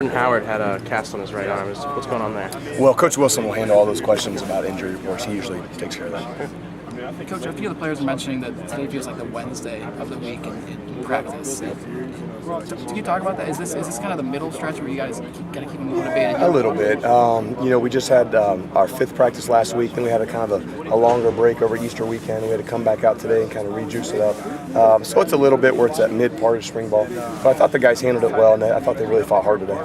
Howard had a cast on his right arm. What's going on there? Well, Coach Wilson will handle all those questions about injury reports. He usually takes care of that. Coach, a few of the players are mentioning that today feels like the Wednesday of the week in practice. Can you talk about that? Is this kind of the middle stretch where you guys got to keep them motivated? A little bit. We just had our fifth practice last week, then we had a kind of a longer break over Easter weekend. We had to come back out today and kind of rejuice it up. So it's a little bit where it's at mid part of spring ball. But I thought the guys handled it well, and I thought they really fought hard today.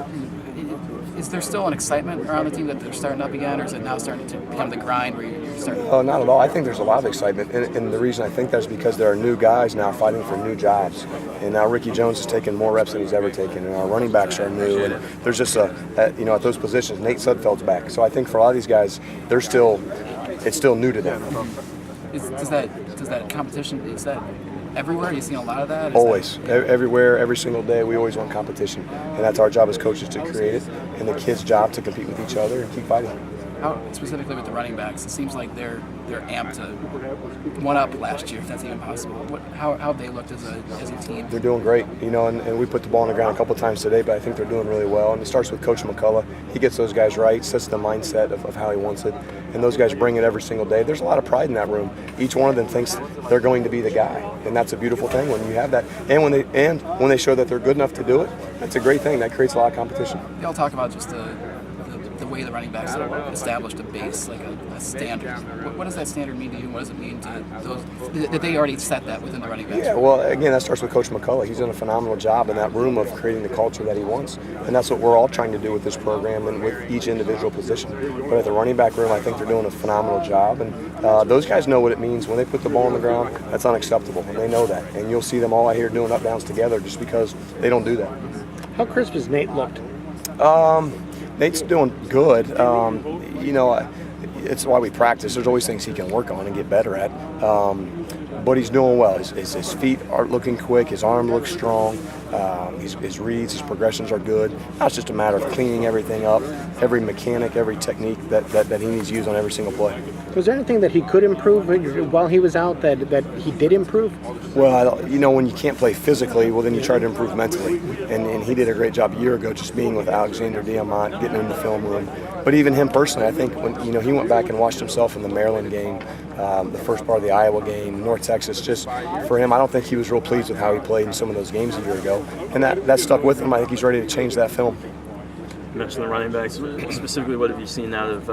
Is there still an excitement around the team that they're starting up again, or is it now starting to become the grind where you're starting? Oh, not at all. I think there's a lot of excitement, and the reason I think that is because there are new guys now fighting for new jobs. And now Ricky Jones has taken more reps than he's ever taken, and our running backs are new. And there's just at those positions, Nate Sudfeld's back. So I think for a lot of these guys, it's still new to them. Does that competition, is that everywhere? Are you seeing a lot of that? Always. Everywhere, every single day, we always want competition. And that's our job as coaches to create it, and the kids' job to compete with each other and keep fighting. How, specifically with the running backs, it seems like they're amped to one up last year, if that's even possible. How have they looked as a team? They're doing great, and we put the ball on the ground a couple times today, but I think they're doing really well. And it starts with Coach McCullough. He gets those guys right, sets the mindset of how he wants it, and those guys bring it every single day. There's a lot of pride in that room. Each one of them thinks they're going to be the guy, and that's a beautiful thing when you have that. And when they show that they're good enough to do it, that's a great thing. That creates a lot of competition. Y'all talk about just the way the running backs have established a base, like a standard. What does that standard mean to you? What does it mean to those that they already set that within the running backs? Yeah, well, again, that starts with Coach McCullough. He's done a phenomenal job in that room of creating the culture that he wants, and that's what we're all trying to do with this program and with each individual position. But at the running back room, I think they're doing a phenomenal job, and those guys know what it means when they put the ball on the ground. That's unacceptable, and they know that. And you'll see them all out here doing up downs together just because they don't do that. How crisp has Nate looked? Nate's doing good. It's why we practice. There's always things he can work on and get better at. But he's doing well. His feet are looking quick. His arm looks strong. His reads, his progressions are good. Now it's just a matter of cleaning everything up, every mechanic, every technique that he needs to use on every single play. Was there anything that he could improve while he was out that he did improve? Well, when you can't play physically, well, then you try to improve mentally. And he did a great job a year ago just being with Alexander Diamant, getting in the film room. But even him personally, I think when he went back and watched himself in the Maryland game, the first part of the Iowa game, North Texas, just for him, I don't think he was real pleased with how he played in some of those games a year ago. And that stuck with him. I think he's ready to change that film. You mentioned the running backs. Specifically, what have you seen out of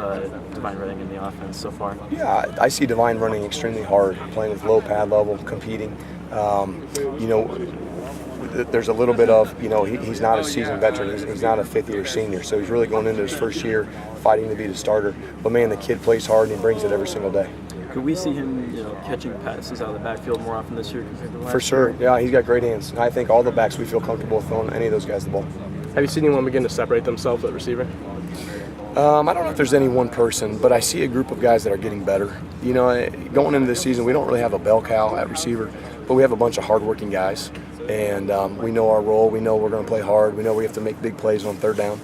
Divine running in the offense so far? Yeah, I see Divine running extremely hard, playing with low pad level, competing. There's a little bit of, he's not a seasoned veteran. He's not a fifth-year senior, so he's really going into his first year fighting to be the starter. But, man, the kid plays hard, and he brings it every single day. Could we see him, catching passes out of the backfield more often this year compared to last year? For sure. Yeah, he's got great hands. I think all the backs we feel comfortable with throwing any of those guys the ball. Have you seen anyone begin to separate themselves at receiver? I don't know if there's any one person, but I see a group of guys that are getting better. Going into this season, we don't really have a bell cow at receiver, but we have a bunch of hardworking guys. And we know our role. We know we're going to play hard. We know we have to make big plays on third down.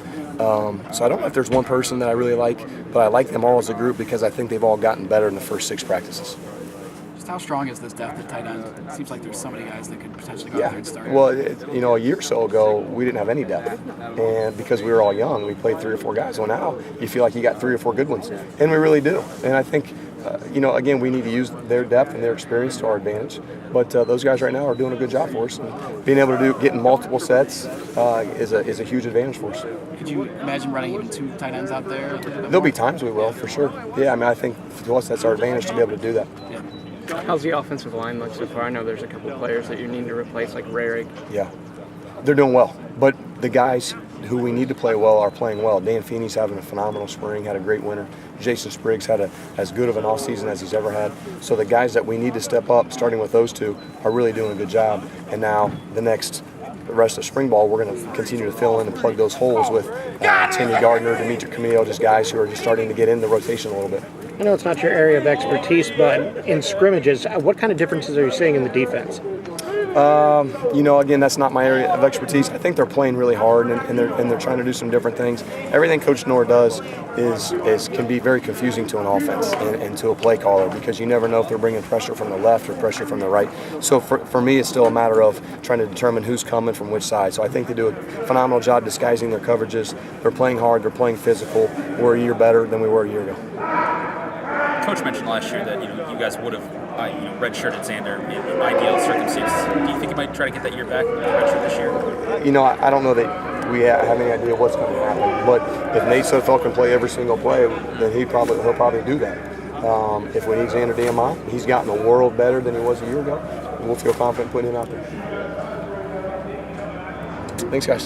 So I don't know if there's one person that I really like, but I like them all as a group because I think they've all gotten better in the first 6 practices. Just how strong is this depth at tight end? It seems like there's so many guys that could potentially go out there and start. Well, a year or so ago, we didn't have any depth. And because we were all young, we played 3 or 4 guys. Well, now you feel like you got 3 or 4 good ones. And we really do. And I think, again, we need to use their depth and their experience to our advantage. But those guys right now are doing a good job for us. And being able to getting multiple sets is a huge advantage for us. Could you imagine running even 2 tight ends out there? There'll be times we will, for sure. Yeah, I think to us that's our advantage to be able to do that. Yeah. How's the offensive line look so far? I know there's a couple of players that you need to replace, like Rarig. Yeah, they're doing well. But the guys who we need to play well are playing well. Dan Feeney's having a phenomenal spring, had a great winter. Jason Spriggs had as good of an offseason as he's ever had. So the guys that we need to step up, starting with those 2, are really doing a good job. And now the rest of spring ball, we're going to continue to fill in and plug those holes with Timmy Gardner, Dimitri Camillo, just guys who are just starting to get in the rotation a little bit. I know it's not your area of expertise, but in scrimmages, what kind of differences are you seeing in the defense? You know, again, that's not my area of expertise. I think they're playing really hard and they're trying to do some different things. Everything Coach Knorr does can be very confusing to an offense and to a play caller because you never know if they're bringing pressure from the left or pressure from the right. So for me, it's still a matter of trying to determine who's coming from which side. So I think they do a phenomenal job disguising their coverages. They're playing hard. They're playing physical. We're a year better than we were a year ago. Coach mentioned last year that you gued would have redshirted Xander in ideal circumstances. Do you think you might try to get that year back, redshirt this year? You know, I don't know that we have any idea what's going to happen. But if Nate Sudfeld can play every single play, then he'll probably do that. If we need Xander Diamant, he's gotten a world better than he was a year ago. And we'll feel confident putting him out there. Thanks, guys.